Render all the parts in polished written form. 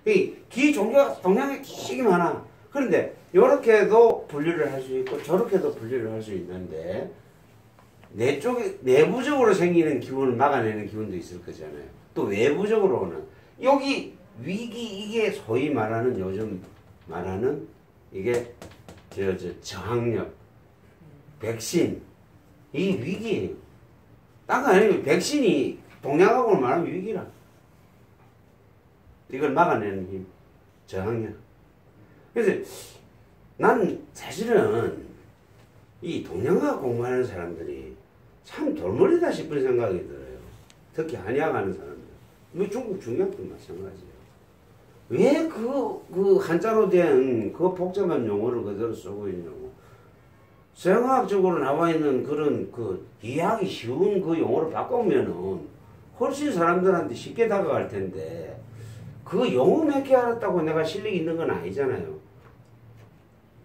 이 기 종류가 동양에 되게 많아. 그런데 요렇게도 분류를 할 수 있고 저렇게도 분류를 할 수 있는데 내 쪽에 내부적으로 생기는 기운을 막아내는 기운도 있을 거잖아요. 또 외부적으로는 여기 위기 이게 소위 말하는 요즘 말하는 이게 저항력, 백신 이 위기예요. 딴 거 아니에요. 백신이 동양하고는 말하면 위기라. 이걸 막아내는 힘, 저항력. 그래서 난 사실은 이 동양학 공부하는 사람들이 참 돌머리다 싶은 생각이 들어요. 특히 한의학 하는 사람들. 뭐 중국 중의학도 마찬가지예요. 왜 그 한자로 된 그 복잡한 용어를 그대로 쓰고 있냐고. 생화학적으로 나와 있는 그런 이해하기 쉬운 그 용어를 바꾸면은 훨씬 사람들한테 쉽게 다가갈 텐데 그 용어 몇 개 알았다고 내가 실력이 있는 건 아니잖아요.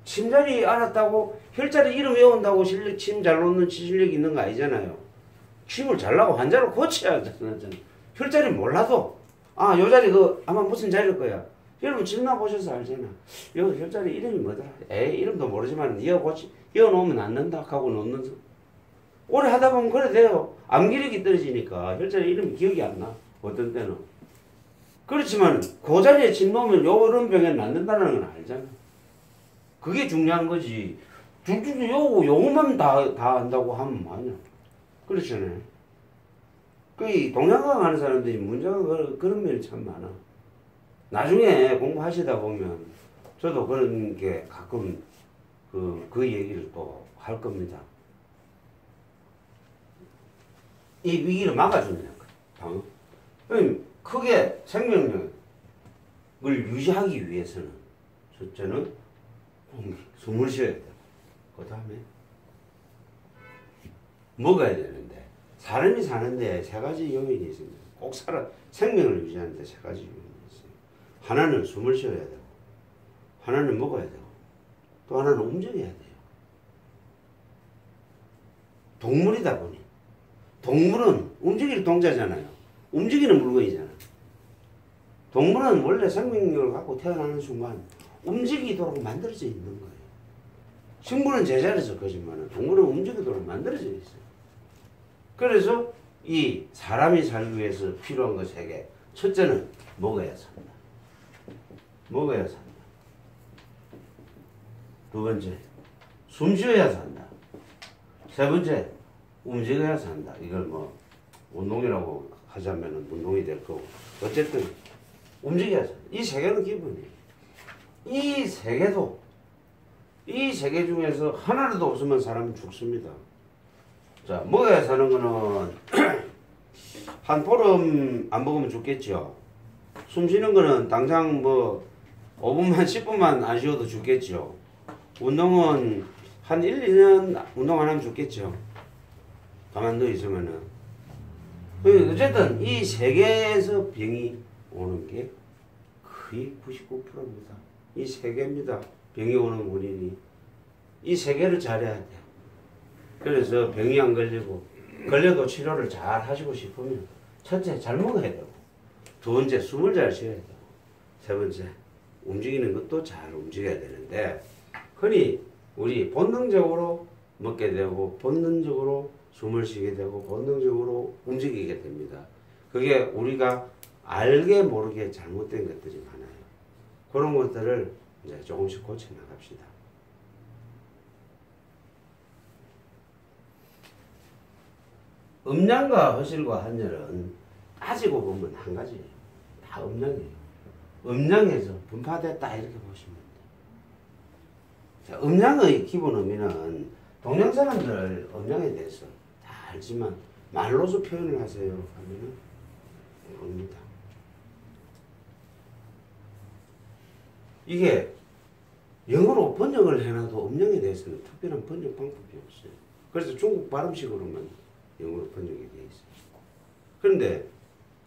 침자리 알았다고 혈자리 이름 외운다고 침 잘 놓는 실력이 있는 거 아니잖아요. 침을 잘 나고 환자를 고쳐야 되잖아요. 혈자리 몰라도 요 자리 아마 무슨 자리일 거야. 여러분 침 나 보셔서 알잖아. 요 혈자리 이름이 뭐더라. 이름도 모르지만 이어 놓으면 낫는다 하고 놓는 오래 하다 보면 그래 돼요. 암기력이 떨어지니까 혈자리 이름이 기억이 안 나. 어떤 때는. 그렇지만 그 자리에 침 놓으면 요런 병에 낫는다는 건 알잖아. 그게 중요한 거지. 줄줄이 요거만 다 안다고 하면 뭐하냐. 그렇잖아요. 동양학 하는 사람들이 문제가 그런 면이 참 많아. 나중에 공부하시다 보면 저도 그런 게 가끔 그 얘기를 또 할 겁니다. 이 위기를 막아주는 방. 크게 생명력을 유지하기 위해서는 첫째는 공기, 숨을 쉬어야 되고 그 다음에 먹어야 되는데 사람이 사는데 세 가지 요인이 있습니다. 꼭 생명을 유지하는데 세 가지 요인이 있어요. 하나는 숨을 쉬어야 되고 하나는 먹어야 되고 또 하나는 움직여야 돼요. 동물이다 보니 동물은 움직일 동자잖아요. 움직이는 물건이잖아. 동물은 원래 생명력을 갖고 태어나는 순간 움직이도록 만들어져 있는 거예요. 식물은 제자리에서 거짓말은 동물은 움직이도록 만들어져 있어요. 그래서 이 사람이 살기 위해서 필요한 것 세 개. 첫째는 먹어야 산다. 먹어야 산다. 두 번째, 숨 쉬어야 산다. 세 번째, 움직여야 산다. 이걸 운동이라고 하자면 운동이 될 거고. 어쨌든 움직여야 산다. 이 세 개는 기본이에요. 이 세 개 중에서 하나라도 없으면 사람은 죽습니다. 자, 먹어야 사는 거는 한 보름 안 먹으면 죽겠죠. 숨 쉬는 거는 당장 5분만 10분만 안 쉬어도 죽겠죠. 운동은 한 1, 2년 운동 안 하면 죽겠죠. 가만 누워 있으면은. 어쨌든 이 세 개에서 병이 오는 게 거의 99%입니다. 이 세 개입니다. 병이 오는 원인이. 이 세 개를 잘해야 돼요. 그래서 병이 안 걸려도 치료를 잘 하시고 싶으면 첫째, 잘 먹어야 되고 두 번째, 숨을 잘 쉬어야 되고 세 번째, 움직이는 것도 잘 움직여야 되는데 흔히 우리 본능적으로 먹게 되고 본능적으로 숨을 쉬게 되고 본능적으로 움직이게 됩니다. 그게 우리가 알게 모르게 잘못된 것들이 많아요. 그런 것들을 이제 조금씩 고쳐 나갑시다. 음양과 허실과 한열은 따지고 보면 한 가지예요. 다 음양이에요. 음양에서 분파됐다 이렇게 보시면 돼요. 자, 음양의 기본 의미는 동양 사람들 음양에 대해서 다 알지만 말로서 표현을 하세요 하면은 모릅니다. 이게 영어로 번역을 해놔도 음양에 대해서는 특별한 번역 방법이 없어요. 그래서 중국 발음식으로만 영어로 번역이 되어 있어요. 그런데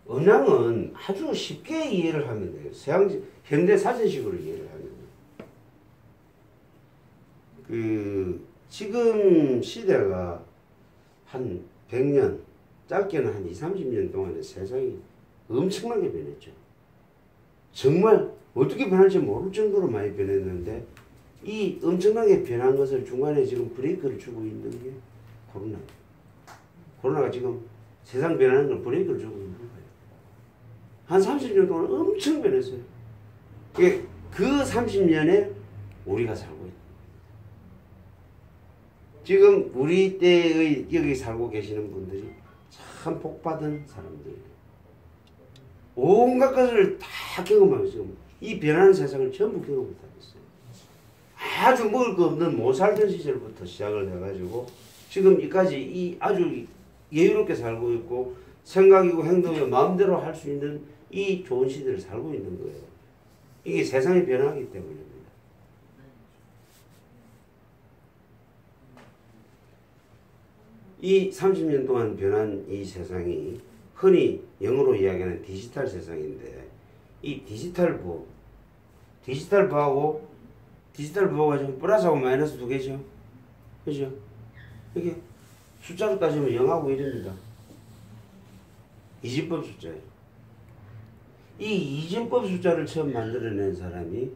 음양은 아주 쉽게 이해를 하면 돼요. 현대 사전식으로 이해를 하면 돼요. 지금 시대가 한 100년, 짧게는 한 20, 30년 동안에 세상이 엄청나게 변했죠. 정말 어떻게 변할지 모를 정도로 많이 변했는데 이 엄청나게 변한 것을 중간에 지금 브레이크를 주고 있는 게 코로나. 코로나가 지금 세상 변하는 걸 브레이크를 주고 있는 거예요. 한 30년 동안 엄청 변했어요. 그 30년에 우리가 살고 있다. 지금 우리 때의 여기 살고 계시는 분들이 참 복받은 사람들이에요. 온갖 것을 다 경험하고 지금 이 변하는 세상을 전부 경험을 다 했어요. 아주 먹을 거 없는 못 살던 시절부터 시작을 해가지고 지금까지 이 아주 여유롭게 살고 있고 생각이고 행동이고 마음대로 할 수 있는 이 좋은 시대를 살고 있는 거예요. 이게 세상이 변하기 때문입니다. 이 30년 동안 변한 이 세상이 흔히 영어로 이야기하는 디지털 세상인데 이 디지털 부하고 디지털 부하가 지금 플러스하고 마이너스 두 개죠. 그죠? 이게 숫자로 따지면 0하고 1입니다. 이진법 숫자예요. 이 이진법 숫자를 처음 만들어낸 사람이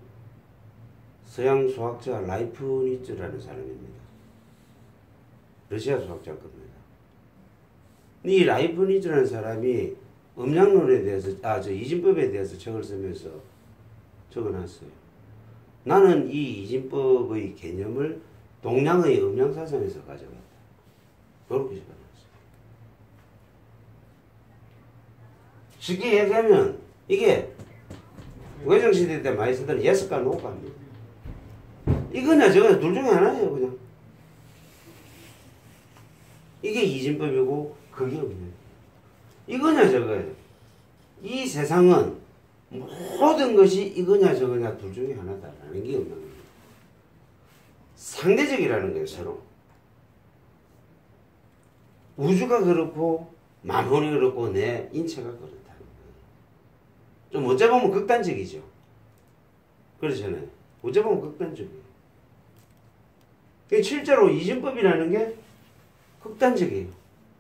서양 수학자 라이프니츠라는 사람입니다. 러시아 수학자일 겁니다. 이 라이프니츠라는 사람이 음량론에 대해서, 이진법에 대해서 책을 쓰면서 적어놨어요. 나는 이 이진법의 개념을 동양의 음양사상에서 가져갔다. 이렇게 적어놨어요. 쉽게 얘기하면 이게 외정시대 때 많이 쓰던 예스가 노가입니다. 이거냐 저거냐 둘 중에 하나예요. 그냥 이게 이진법이고 그게 음양이에요. 이거냐 저거예요. 이 세상은 모든 것이 이거냐 저거냐 둘 중에 하나다라는 게 음양입니다. 상대적이라는 거예요. 서로 우주가 그렇고 만물이 그렇고 내 인체가 그렇다는 거예요. 좀 어찌 보면 극단적이죠. 그렇잖아요. 어찌 보면 극단적이에요. 실제로 이진법이라는 게 극단적이에요.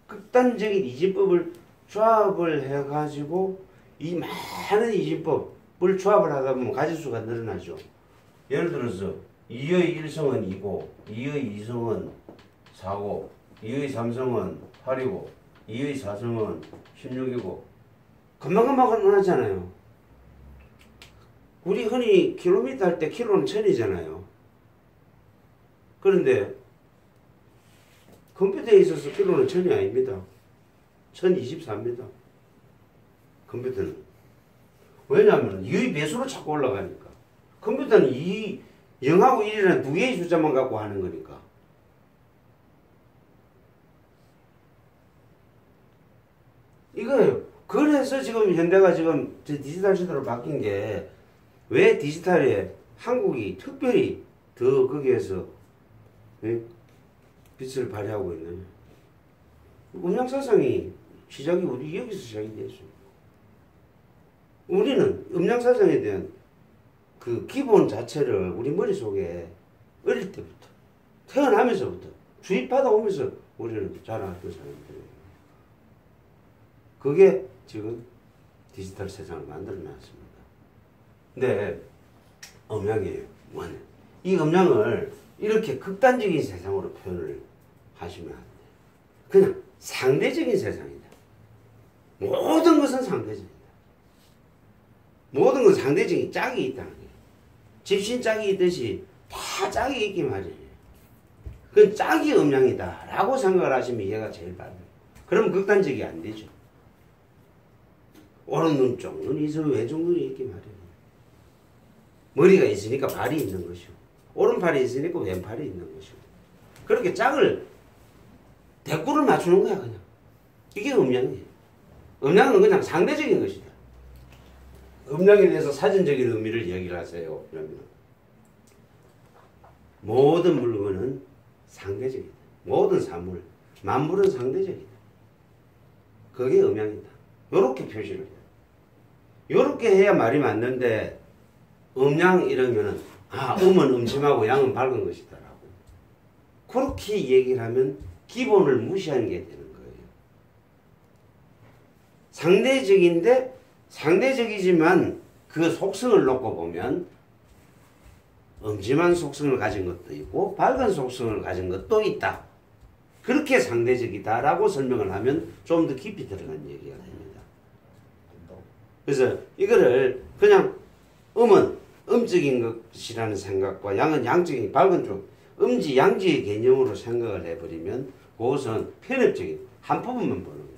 극단적인 이진법을 조합을 해가지고 이 많은 이진법을 조합을 하다 보면 가지수가 늘어나죠. 예를 들어서 2의 1성은 2고 2의 2성은 4고 2의 3성은 8이고 2의 4성은 16이고 금방금방 끝나잖아요. 우리 흔히 킬로미터 할 때 킬로는 1000이잖아요. 그런데 컴퓨터에 있어서 킬로는 1000이 아닙니다. 1024입니다. 컴퓨터는. 왜냐하면 2의 배수로 자꾸 올라가니까. 컴퓨터는 0하고 1이라는 두 개의 숫자만 갖고 하는 거니까. 이거예요. 그래서 지금 현대가 지금 디지털 시대로 바뀐 게 왜 디지털에 한국이 특별히 더 거기에서 빛을 발휘하고 있느냐. 음양사상이 시작이 우리 여기서 시작이 됐어요. 우리는 음양사상에 대한 그 기본 자체를 우리 머릿속에 어릴 때부터 태어나면서부터 주입하다 오면서 우리는 자라났던 사람들이에요. 그게 지금 디지털 세상을 만들어 놨습니다. 근데 음양이에요. 이 음양을 이렇게 극단적인 세상으로 표현을 하시면 안 돼요. 그냥 상대적인 세상이다. 모든 것은 상대적이다. 모든 것은 상대적인 짝이 있다는 거예요. 집신 짝이 있듯이 다 짝이 있기 마련이에요. 그건 짝이 음양이다 라고 생각을 하시면 이해가 제일 빠르요. 그러면 극단적이 안 되죠. 오른 눈 쪽 눈이 있으면 왼쪽 눈이 있기 마련이에요. 머리가 있으니까 발이 있는 것이고 오른팔이 있으니까 왼팔이 있는 것이고 그렇게 짝을 대꾸를 맞추는 거야 그냥. 이게 음양이에요. 음양은 그냥 상대적인 것이다. 음양에 대해서 사전적인 의미를 이야기를 하세요. 그러면 모든 물건은 상대적이다. 모든 사물, 만물은 상대적이다. 그게 음양이다. 요렇게 표시를 해요. 요렇게 해야 말이 맞는데 음양 이러면은 음은 음침하고 양은 밝은 것이다 라고 그렇게 얘기를 하면 기본을 무시하는 게 되는 거예요. 상대적인데 상대적이지만 그 속성을 놓고 보면 음침한 속성을 가진 것도 있고 밝은 속성을 가진 것도 있다. 그렇게 상대적이다라고 설명을 하면 좀 더 깊이 들어간 얘기가 됩니다. 그래서 이거를 그냥 음은 음적인 것이라는 생각과 양은 양적인 밝은 쪽 음지 양지의 개념으로 생각을 해버리면 그것은 편협적인 한 부분만 보는 거예요.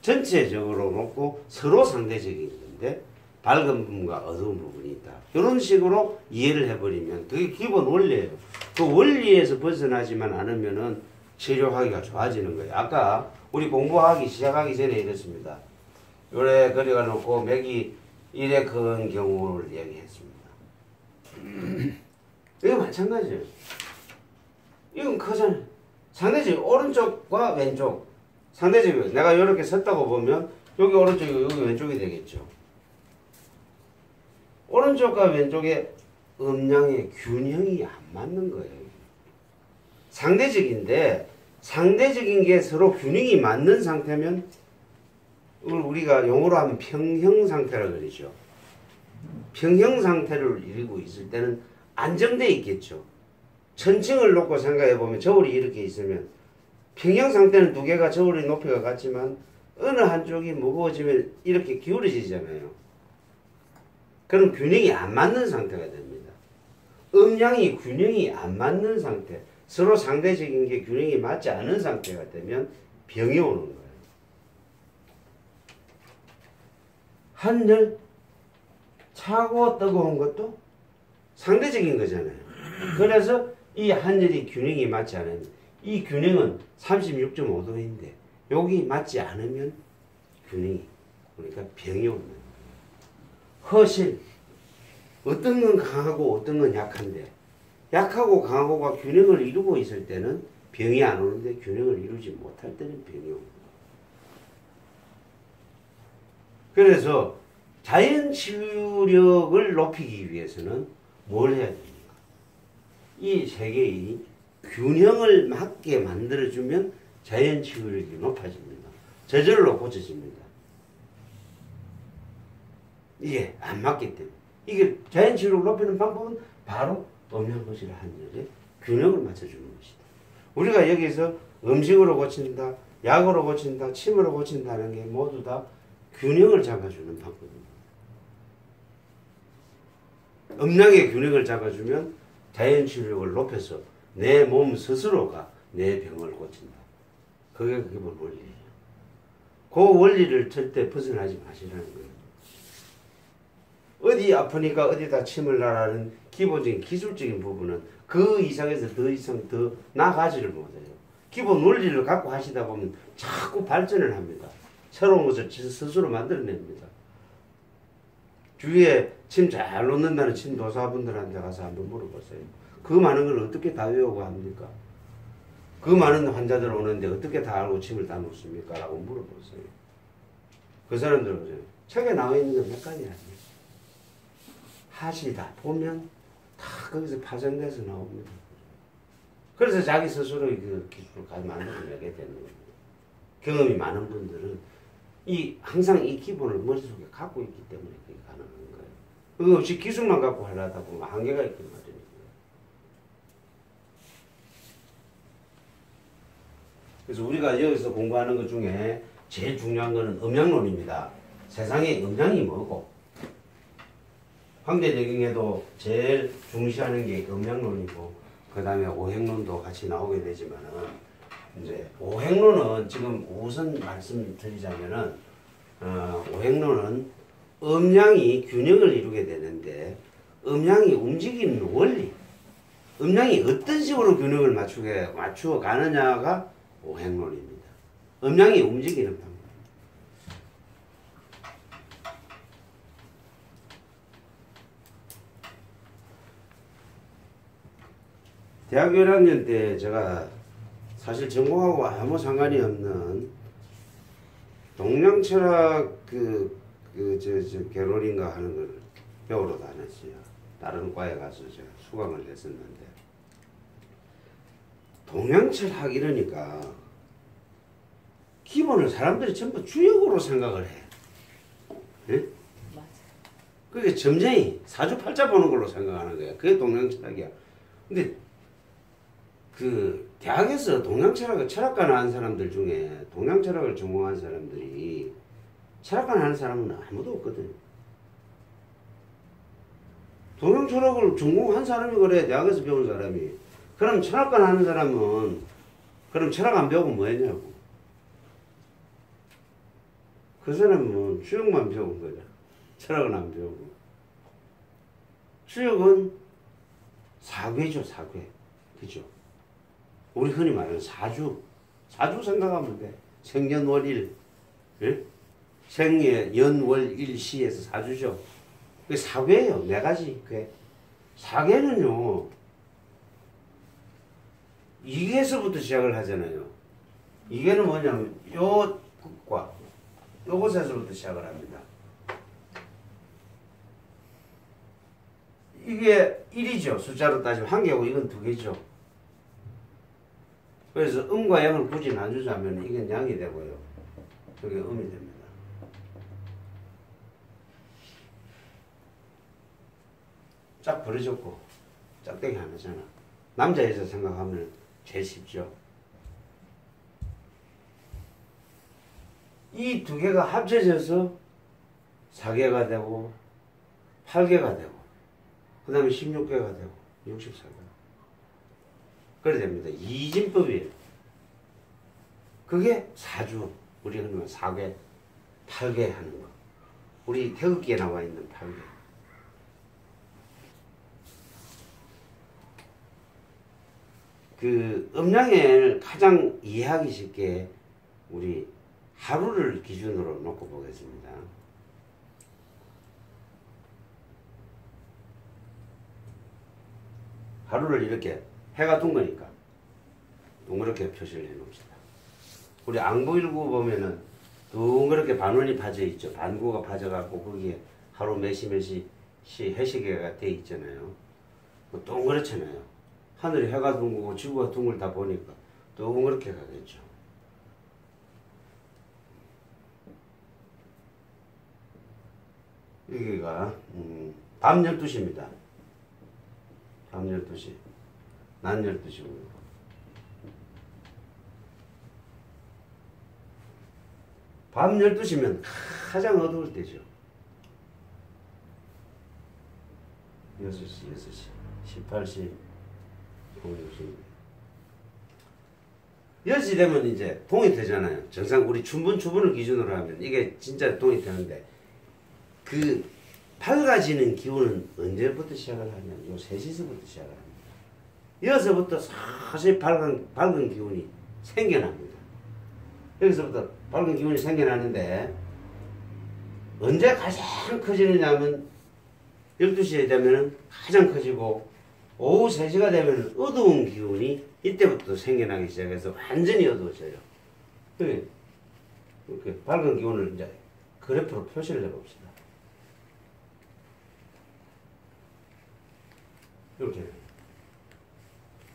전체적으로 놓고 서로 상대적인 건데 밝은 부분과 어두운 부분이 있다. 이런 식으로 이해를 해버리면 그게 기본 원리예요. 그 원리에서 벗어나지만 않으면은 치료하기가 좋아지는 거예요. 아까 우리 공부하기 시작하기 전에 이랬습니다. 요래 그려가 놓고 맥이 이래 큰 경우를 얘기했습니다. 이거 마찬가지예요. 이건 크잖아요. 상대적으로 오른쪽과 왼쪽 상대적으로 내가 이렇게 섰다고 보면 여기 오른쪽이고 여기 왼쪽이 되겠죠. 오른쪽과 왼쪽의 음량의 균형이 안 맞는 거예요. 상대적인데 상대적인 게 서로 균형이 맞는 상태면 이걸 우리가 용어로 하면 평형 상태라 그러죠. 평형 상태를 이루고 있을 때는 안정돼 있겠죠. 천층을 놓고 생각해 보면 저울이 이렇게 있으면 평형 상태는 두 개가 저울의 높이가 같지만 어느 한쪽이 무거워지면 이렇게 기울어지잖아요. 그럼 균형이 안 맞는 상태가 됩니다. 음량이 균형이 안 맞는 상태, 서로 상대적인 게 균형이 맞지 않은 상태가 되면 병이 오는 거예요. 한열 차고 뜨거운 것도 상대적인 거잖아요. 그래서 이 한열이 균형이 맞지 않으면 이 균형은 36.5도인데 여기 맞지 않으면 균형이 그러니까 병이 오는 거예요. 허실 어떤 건 강하고 어떤 건 약한데 약하고 강하고가 균형을 이루고 있을 때는 병이 안 오는데 균형을 이루지 못할 때는 병이 옵니다. 그래서 자연 치유력을 높이기 위해서는 뭘 해야 됩니까? 이 세 개의 균형을 맞게 만들어주면 자연 치유력이 높아집니다. 저절로 고쳐집니다. 이게 안 맞기 때문에. 이게 자연 치유력을 높이는 방법은 바로 음양거실 한열에 균형을 맞춰주는 것이다. 우리가 여기서 음식으로 고친다, 약으로 고친다, 침으로 고친다는 게 모두 다 균형을 잡아주는 방법입니다. 음양의 균형을 잡아주면 자연 치유력을 높여서 내 몸 스스로가 내 병을 고친다. 그게 기본 원리예요. 그 원리를 절대 벗어나지 마시라는 거예요. 어디 아프니까 어디다 침을 놔라는 기본적인 기술적인 부분은 그 이상에서 더 이상 더 나아가지를 못해요. 기본 원리를 갖고 하시다 보면 자꾸 발전을 합니다. 새로운 것을 스스로 만들어냅니다. 주위에 침 잘 놓는다는 침도사분들한테 가서 한번 물어보세요. 그 많은 걸 어떻게 다 외우고 합니까? 그 많은 환자들 오는데 어떻게 다 알고 침을 다 놓습니까? 라고 물어보세요. 그 사람들은 그래요. 책에 나와 있는 건 몇 가지 아니에요. 하시다 보면 다 거기서 파생돼서 나옵니다. 그래서 자기 스스로 그 기술을 만들어내게 되는 겁니다. 경험이 많은 분들은 항상 이 기본을 머릿속에 갖고 있기 때문에 그게 가능한 거예요. 그거 없이 기술만 갖고 하려다 보면 한계가 있기 마련이에요. 그래서 우리가 여기서 공부하는 것 중에 제일 중요한 것은 음양론입니다. 세상에 음양이 뭐고 황제대경에도 제일 중시하는 게 음양론이고 그 다음에 오행론도 같이 나오게 되지만은 이제 오행론은 지금 우선 말씀드리자면은 오행론은 음양이 균형을 이루게 되는데 음양이 움직이는 원리, 음양이 어떤 식으로 균형을 맞추어 가느냐가 오행론입니다. 음양이 움직이는 방법. 대학교 1학년 때 제가 사실 전공하고 아무 상관이 없는 동양철학 개론인가 하는 걸 배우러 다녔어요. 다른 과에 가서 제가 수강을 했었는데 동양철학 이러니까 기본을 사람들이 전부 주역으로 생각을 해. 네? 그게 점쟁이 사주팔자 보는 걸로 생각하는 거야. 그게 동양철학이야. 근데 그 대학에서 동양철학을 철학과 나온 사람들 중에 동양철학을 전공한 사람들이 철학과 나는 사람은 아무도 없거든. 동양철학을 전공한 사람이 그래. 대학에서 배운 사람이. 그럼 철학과 나는 사람은 그럼 철학 안 배우고 뭐 했냐고. 그 사람은 수역만 배운 거야. 철학은 안 배우고. 수역은 사괴죠, 사괴. 그죠? 우리 흔히 말하는 사주. 사주 생각하면 돼. 생년월일. 예? 생에 연월일시에서 사주죠. 그게 사괴예요. 네 가지 괴. 사괴는요. 이게서부터 시작을 하잖아요. 이게는 뭐냐면 요 끝과 요것에서부터 시작을 합니다. 이게 1이죠. 숫자로 따지면 한 개고 이건 두 개죠. 그래서 음과 양을 굳이 나누자면 이건 양이 되고요. 이게 음이 됩니다. 짝 벌어졌고 짝대기 하나잖아. 남자에서 생각하면 제일 쉽죠. 이 두 개가 합쳐져서 4개가 되고 8개가 되고 그 다음에 16개가 되고 64개가 그래 됩니다. 이진법이에요. 그게 사주. 우리 흔히 말 4개, 8개 하는 거. 우리 태극기에 나와 있는 8개. 그 음양을 가장 이해하기 쉽게 우리 하루를 기준으로 놓고 보겠습니다. 하루를 이렇게 해가 둔 거니까 동그랗게 표시를 해 놓읍시다. 우리 앙부일구 보면은 동그랗게 반원이 파져 있죠. 반구가 파져갖고 거기에 하루 몇 시 해시계가 돼 있잖아요. 뭐 동그랗잖아요. 하늘이 해가 둥글고 지구가 둥글다 보니까 동그랗게 가겠죠. 여기가 밤 12시입니다. 밤 12시. 낮 12시고요. 밤 12시면 가장 어두울 때죠. 6시, 18시, 6시 되면 이제 동이 되잖아요. 정상 우리 추분을 기준으로 하면 이게 진짜 동이 되는데 그 밝아지는 기운은 언제부터 시작을 하냐면 요 3시서부터 시작을 합니다. 여기서부터 사실 밝은 기운이 생겨납니다. 여기서부터 밝은 기운이 생겨나는데 언제 가장 커지느냐 하면 12시에 되면 가장 커지고 오후 3시가 되면 어두운 기운이 이때부터 생겨나기 시작해서 완전히 어두워져요. 이렇게 밝은 기운을 이제 그래프로 표시를 해봅시다. 이렇게.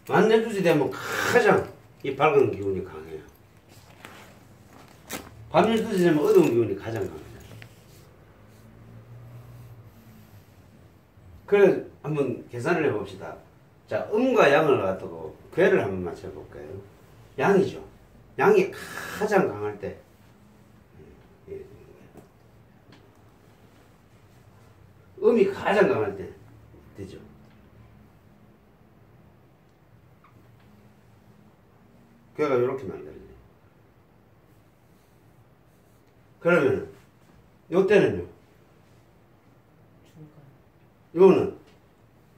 낮 12시 되면 가장 이 밝은 기운이 강해요. 밤 12시 되면 어두운 기운이 가장 강해요. 그래 한번 계산을 해봅시다. 자, 음과 양을 갖다고 괴를 한번 맞춰볼까요? 양이죠. 양이 가장 강할 때 음이 가장 강할 때 되죠. 괴가 이렇게 만들어져요. 그러면 요때는요.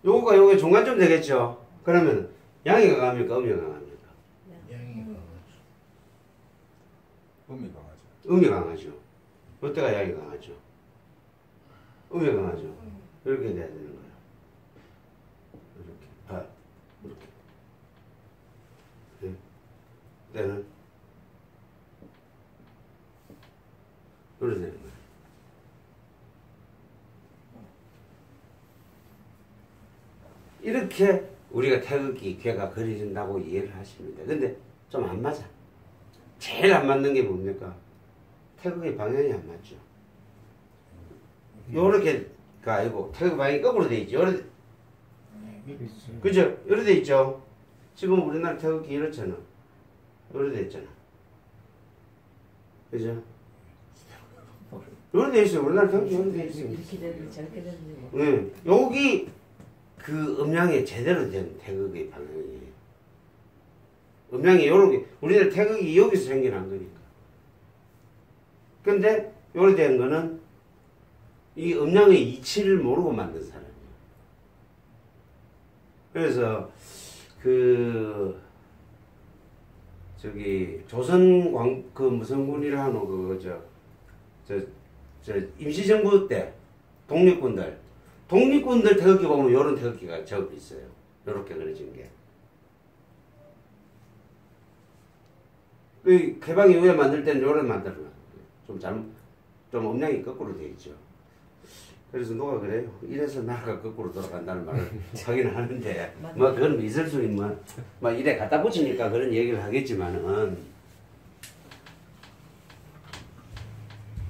요거가 요게 중간쯤 되겠죠. 그러면 양이 강합니까? 음이 강합니까? 양이 강하죠. 음이 강하죠. 음이 강하죠. 요때가 양이 강하죠. 음이 강하죠. 이렇게 돼야 되는 거예요. 이렇게. 이렇게. 네. 때는 이렇게 되는 거예요. 이렇게 우리가 태극기, 괴가 그려진다고 이해를 하십니다. 근데 좀 안 맞아. 제일 안 맞는 게 뭡니까? 태극의 방향이 안 맞죠. 요렇게 아니고 태극 방향이 거꾸로 돼 있죠. 그죠? 이렇게 돼 있죠. 지금 우리나라 태극기 이렇잖아. 이렇게 돼 있잖아. 그죠? 이렇게 돼 있어요. 우리나라 태극기 이렇게 돼 있어요. 이렇게 되는데 저렇게 되는데 뭐. 네. 여기 그 음량이 제대로 된 태극의 방향이에요. 음량이 요렇게 우리나라 태극이 여기서 생겨난 거니까. 근데 요렇게 된 거는 이 음량의 이치를 모르고 만든 사람이에요. 그래서 저기 조선 그 무슨 군이라 하노 저 임시정부 때 독립군들 태극기 보면 요런 태극기가 적혀 있어요. 요렇게 그려진 게. 그 개방 이후에 만들 때는 요런 만들어놨어요. 좀 음량이 거꾸로 되어 있죠. 그래서 누가 그래요? 이래서 나라가 거꾸로 돌아간다는 말을 하긴 하는데, 뭐, 그건 있을 수 있는, 뭐, 이래 갖다 붙이니까 그런 얘기를 하겠지만은,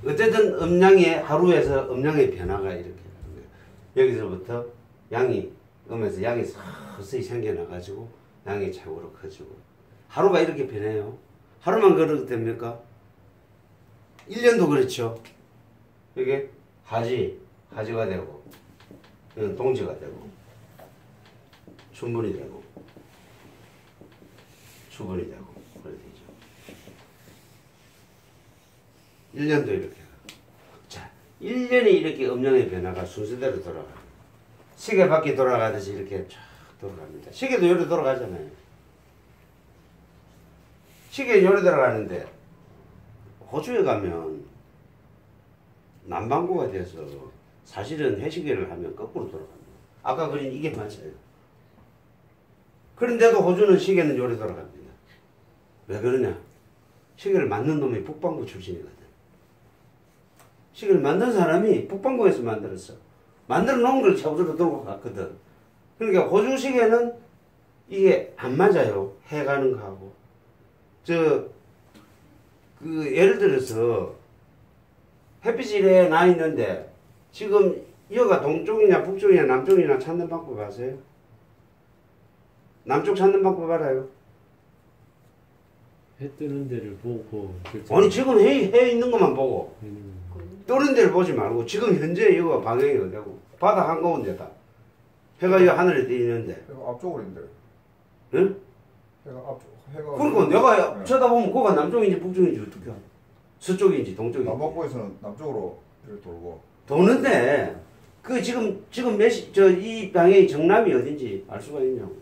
어쨌든 하루에서 음량의 변화가 이렇게 나는 거예요. 여기서부터 음에서 양이 서서히 생겨나가지고, 양이 최고로 커지고, 하루가 이렇게 변해요. 하루만 그렇게 됩니까? 1년도 그렇죠. 이게 하지가 되고, 동지가 되고, 춘분이 되고, 추분이 되고, 그래 되죠. 1년도 이렇게. 자, 1년이 이렇게 음량의 변화가 순서대로 돌아가요. 시계 바퀴 돌아가듯이 이렇게 쫙 돌아갑니다. 시계도 요래 돌아가잖아요. 시계는 요래 돌아가는데, 호주에 가면, 남반구가 돼서, 사실은 해시계를 하면 거꾸로 돌아갑니다. 아까 그린 이게 맞아요. 그런데도 호주는 시계는 요래 돌아갑니다. 왜 그러냐? 시계를 만든 놈이 북반구 출신이거든. 시계를 만든 사람이 북반구에서 만들었어. 만들어 놓은 걸 차고로 들고 갔거든. 그러니까 호주 시계는 이게 안 맞아요. 해 가는 거하고. 예를 들어서 햇빛이 이래 나 있는데 지금 여가 동쪽이냐 북쪽이냐 남쪽이냐 찾는 방법 아세요? 남쪽 찾는 방법 알아요? 해 뜨는 데를 보고 아니 지금 해 있는 것만 보고 뜨는 데를 보지 말고 지금 현재 여가 방향이 어디고 바다 한가운데다 해가 이 하늘에 떠 있는데 해가 앞쪽으로 있는데. 응? 해가 그러니까 내가 네. 쳐다보면 거가 남쪽인지 북쪽인지 어떻게 알아? 서쪽인지 동쪽인지 남반구에서는 남쪽으로 이렇게 돌고. 도는데 그 지금 이 방향이 정남이 어딘지 알 수가 있냐고.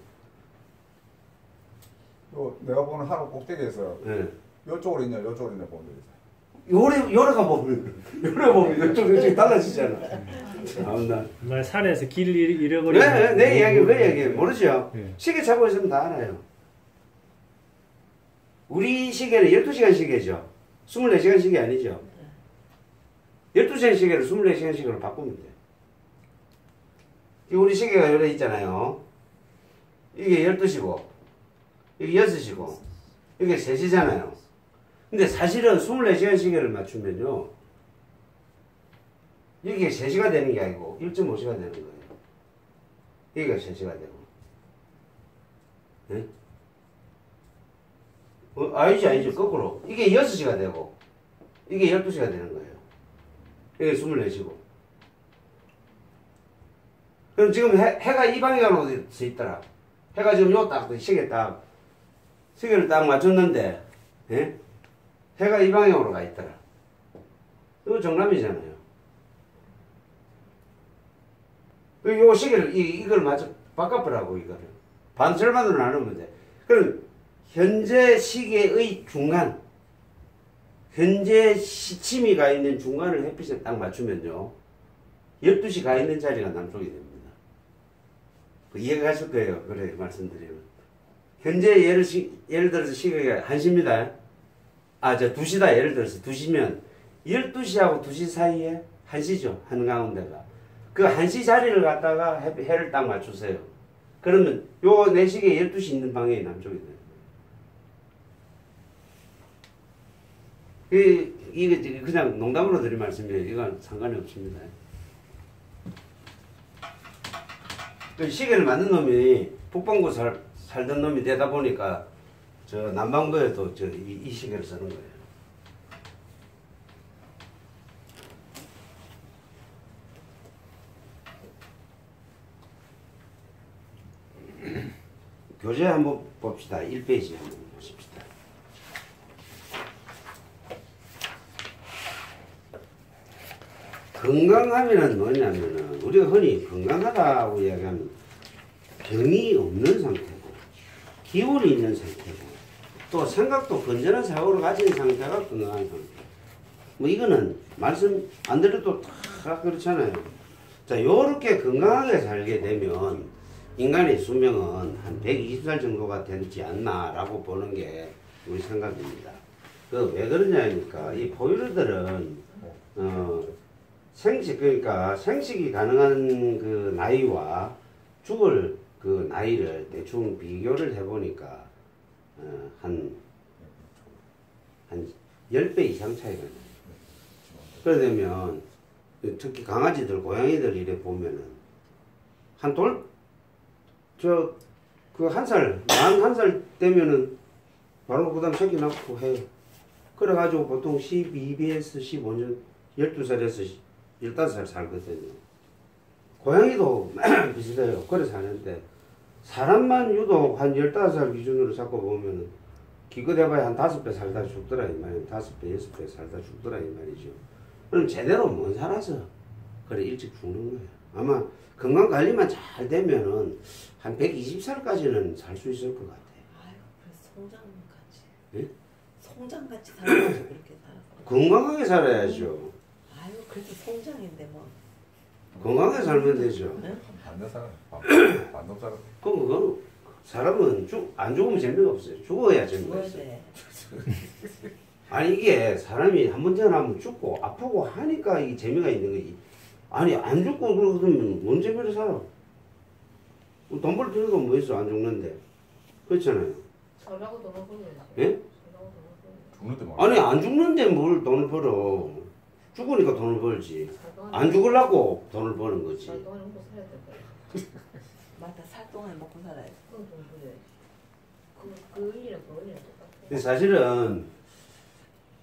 내가 보는 하늘 꼭대기에서 예. 이쪽으로 있냐 이쪽으로 있냐 보면 되겠어. 요래가 보면 이쪽 달라지잖아. 참나. 정말 산에서 길 잃어버리는 네, 내 이야기 왜 얘기해 모르죠? 네. 시계 차고 있으면 다 알아요. 우리 시계는 12시간 시계죠. 24시간 시계 아니죠. 12시간 시계를 24시간 시계로 바꾸면 돼. 우리 시계가 요래 있잖아요. 이게 12시고, 이게 6시고, 이게 3시잖아요. 근데 사실은 24시간 시계를 맞추면요. 이게 3시가 되는 게 아니고 1.5시가 되는 거예요. 여기가 3시가 되고. 네? 아니죠. 거꾸로. 이게 6시가 되고, 이게 12시가 되는 거예요. 이게 24시고. 그럼 지금 해가 이 방향으로 서 있더라. 해가 지금 시계를 딱 맞췄는데, 예? 해가 이 방향으로 가 있더라. 이거 정남이잖아요. 요 시계를, 이걸 바꿔보라고, 이거를. 절반으로 나누면 돼. 그럼, 현재 시계의 중간, 현재 시침이 가 있는 중간을 햇빛에 딱 맞추면요. 12시 가 있는 자리가 남쪽이 됩니다. 이해가 가실 거예요. 그래, 말씀드리면. 현재 예를 들어서 시계가 1시입니다. 2시다. 예를 들어서 2시면 12시하고 2시 사이에 1시죠. 한가운데가. 그 1시 자리를 갖다가 해를 딱 맞추세요. 그러면 요 내 시계 12시 있는 방향이 남쪽이 돼요. 이게 그냥 농담으로 드린 말씀이에요. 이건 상관이 없습니다. 그 시계를 만든 놈이 북방구 살던 놈이 되다 보니까 저 남방구에도 이 시계를 쓰는 거예요. 교재 한번 봅시다. 1페이지 한번 보십시다. 건강하면은 뭐냐면은 우리가 흔히 건강하다고 이야기하면 병이 없는 상태고 기운이 있는 상태고 또 생각도 건전한 사고를 가진 상태가 건강한 상태. 뭐 이거는 말씀 안 드려도 다 그렇잖아요. 자, 요렇게 건강하게 살게 되면 인간의 수명은 한 120살 정도가 되지 않나라고 보는 게 우리 생각입니다. 그 왜 그러냐니까 이 포유류들은 생식 그러니까 생식이 가능한 그 나이와 죽을 그 나이를 대충 비교를 해보니까 한 10배 이상 차이가 나요. 그러면 특히 강아지들, 고양이들 이래 보면은 한 그 한 살, 만 한 살 되면은 바로 그 다음 새끼 낳고 해요. 그래가지고 보통 12배에서 15년, 12살에서 15살 살거든요. 고양이도 비슷해요. 그래 사는데, 사람만 유독 한 15살 기준으로 잡고 보면은, 기껏 해봐야 한 5배 살다 죽더라, 이 말이에요. 5배, 6배 살다 죽더라, 이 말이죠. 그럼 제대로 못 살아서, 그래, 일찍 죽는 거예요. 아마 건강 관리만 잘 되면은, 한 120살까지는 살 수 있을 것 같아요. 아유, 그래서 송장같이. 예? 송장같이 살아야지 그렇게 살아서. 건강하게 살아야죠. 아유, 그래도 송장인데 뭐. 건강하게 살면 되죠. 응? 반대 사람, 반동 사람. 그건 사람은 안 죽으면 재미가 없어요. 죽어야 재미가 죽어야 있어요. 돼. 아니 이게 사람이 한 번 태어나면 죽고 아프고 하니까 이게 재미가 있는 거지. 아니 안 죽고 그러면 뭔 재미를 살아? 돈 벌 필요가 뭐 있어 안 죽는데. 그렇잖아요. 살라고 돈을 벌어야지. 예? 살라고 돈을 벌어야지. 죽는데 말. 아니 안 죽는데 뭘 돈을 벌어. 죽으니까 돈을 벌지. 살 안 죽으려고 돈을 버는 거지. 동안에 먹고 살아야 될 거야. 맞다, 살 동안에 먹고 살아야지. 그건 돈 벌어야지. 그 일이랑 그 일이랑 똑같아. 근데 사실은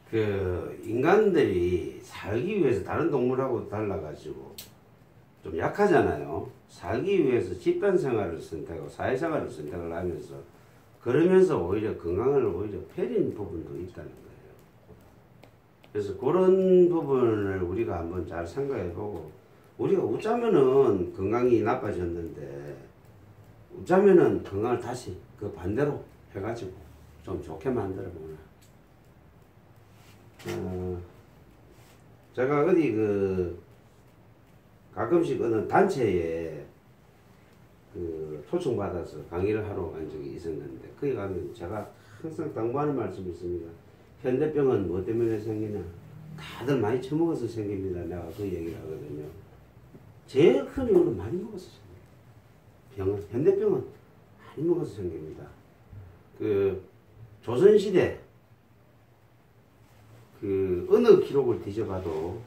그 인간들이 살기 위해서 다른 동물하고 달라가지고 좀 약하잖아요. 살기 위해서 집단 생활을 선택하고 사회생활을 선택을 하면서 그러면서 오히려 건강을 오히려 패린 부분도 있다는 거예요. 그래서 그런 부분을 우리가 한번 잘 생각해보고 우리가 웃자면은 건강이 나빠졌는데 웃자면은 건강을 다시 그 반대로 해가지고 좀 좋게 만들어보나. 제가 어디 가끔씩 어느 단체에 초청받아서 강의를 하러 간 적이 있었는데 거기 가면 제가 항상 당부하는 말씀이 있습니다. 현대병은 뭐 때문에 생기냐? 다들 많이 처먹어서 생깁니다. 내가 그 얘기를 하거든요. 제일 큰 이유는 많이 먹어서 생깁니다. 현대병은 많이 먹어서 생깁니다. 조선시대 어느 기록을 뒤져봐도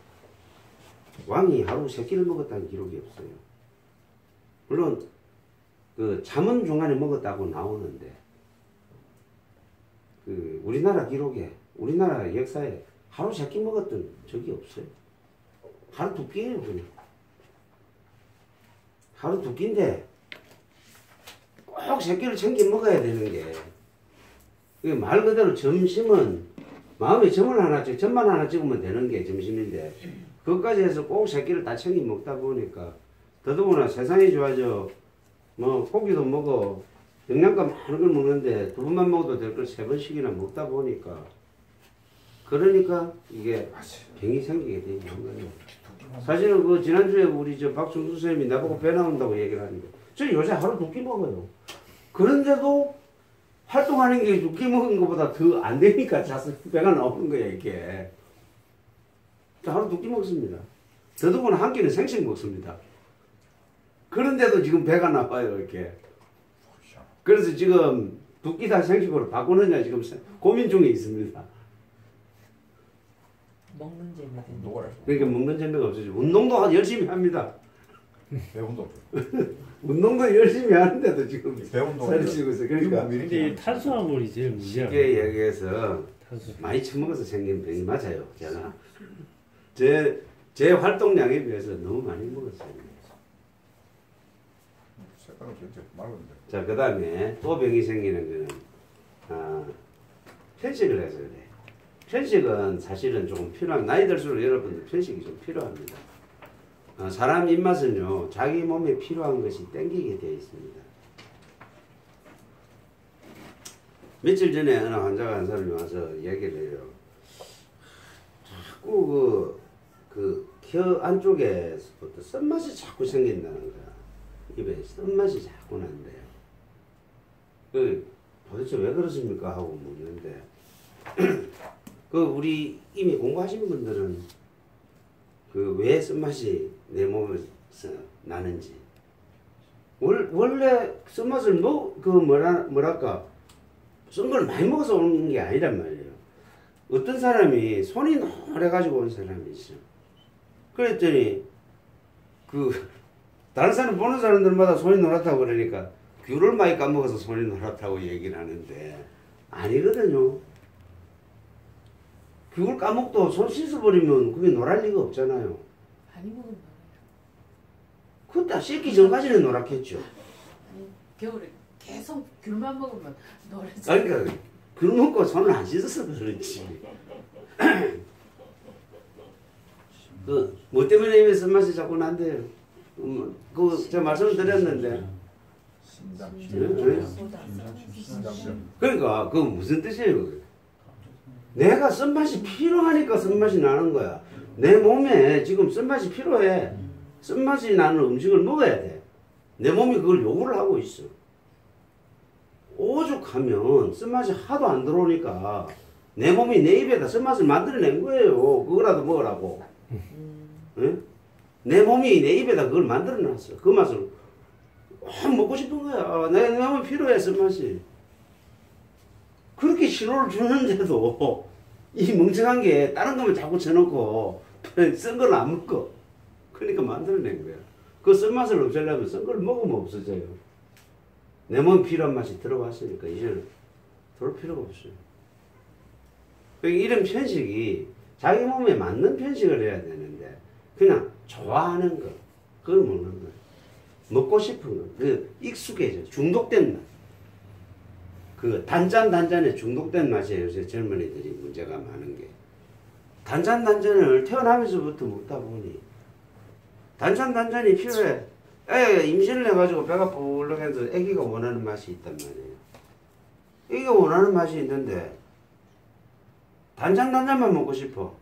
왕이 하루 3끼를 먹었다는 기록이 없어요. 물론 잠은 중간에 먹었다고 나오는데 우리나라 기록에 우리나라 역사에 하루 3끼 먹었던 적이 없어요. 하루 2끼예요 그냥. 하루 2끼인데 꼭 3끼를 챙겨 먹어야 되는 게 이게 말 그대로 점심은 마음에 점만 하나 찍으면 되는 게 점심인데 그것까지 해서 꼭 3끼를 다 챙겨 먹다 보니까 더더구나 세상이 좋아져 뭐 고기도 먹어 영양가 많은 걸 먹는데 2번만 먹어도 될 걸 3번씩이나 먹다 보니까 그러니까 이게 병이 생기게 되는 거예요. 사실은 지난주에 우리 박충수 선생님이 나보고 배 나온다고 얘기를 하는데 저 요새 하루 2끼 먹어요. 그런데도 활동하는 게 2끼 먹은 것보다 더 안 되니까 자꾸 배가 나오는 거야 이게. 하루 2끼 먹습니다. 더더구나 한 끼는 생식 먹습니다. 그런데도 지금 배가 나와요 이렇게. 그래서 지금 2끼 다 생식으로 바꾸느냐 지금 고민 중에 있습니다. 먹는 재미가. 누가 그러니까 먹는 재미가 없어지고 운동도 열심히 합니다. 배운동. 운동도 열심히 하는데도 지금 배운동. 살이 찌고 있어. 그러니까 근데 이 탄수화물이 제일 문제야. 쉽게 얘기해서 탄수. 많이 처먹어서 생긴 병이 맞아요. 제가 제 활동량에 비해서 너무 많이 먹었어요. 색깔은 진짜 맑은데. 자, 그 다음에 또 병이 생기는 거는 편식을 해서 그래. 편식은 사실은 조금 필요한, 나이 들수록 여러분들 편식이 좀 필요합니다. 사람 입맛은요, 자기 몸에 필요한 것이 땡기게 되어 있습니다. 며칠 전에 어느 환자가 한 사람이 와서 얘기를 해요. 자꾸 혀 안쪽에서부터 쓴맛이 자꾸 생긴다는 거야. 입에 쓴맛이 자꾸 난대요. 도대체 왜 그렇습니까? 하고 묻는데, 우리 이미 공부하신 분들은 왜 쓴맛이 내 몸에서 나는지. 원래 쓴맛을 뭐랄까, 쓴 걸 많이 먹어서 오는 게 아니란 말이에요. 어떤 사람이 손이 노래가지고 온 사람이 있어. 그랬더니, 다른 사람 보는 사람들마다 손이 노랗다고 그러니까, 귤을 많이 까먹어서 손이 노랗다고 얘기를 하는데, 아니거든요. 귤을 까먹도 손 씻어버리면 그게 노랄 리가 없잖아요. 많이 먹으면 그때 씻기 전까지는 노랗겠죠. 아니 겨울에 계속 귤만 먹으면 노래지. 그러니까 귤 먹고 손을 안 씻어서 그렇지. 뭐 때문에 입에 쓴맛이 자꾸 난대요. 제가 말씀을 드렸는데. 그러니까 무슨 뜻이에요? 내가 쓴맛이 필요하니까 쓴맛이 나는 거야. 내 몸에 지금 쓴맛이 필요해. 쓴맛이 나는 음식을 먹어야 돼. 내 몸이 그걸 요구를 하고 있어. 오죽하면 쓴맛이 하도 안 들어오니까 내 몸이 내 입에다 쓴맛을 만들어낸 거예요. 그거라도 먹으라고. 응? 내 몸이 내 입에다 그걸 만들어놨어. 그 맛을 먹고 싶은 거야. 내 몸이 필요해, 쓴맛이. 그렇게 신호를 주는데도 이 멍청한 게 다른 거면 자꾸 쳐놓고 쓴 걸 안 먹고 그러니까 만들어낸 거야. 그 쓴맛을 없애려면 쓴 걸 먹으면 없어져요. 내 몸에 필요한 맛이 들어왔으니까 이제는 들어올 필요가 없어요. 그러니까 이런 편식이 자기 몸에 맞는 편식을 해야 되는데 그냥 좋아하는 거 그걸 먹는 거야. 먹고 싶은 거 익숙해져. 중독된 맛. 단짠에 중독된 맛이에요. 요새 젊은이들이 문제가 많은 게. 단짠을 태어나면서부터 먹다 보니 단짠이 필요해. 임신을 해가지고 배가 불러해서 애기가 원하는 맛이 있단 말이에요. 애기가 원하는 맛이 있는데 단짠만 먹고 싶어.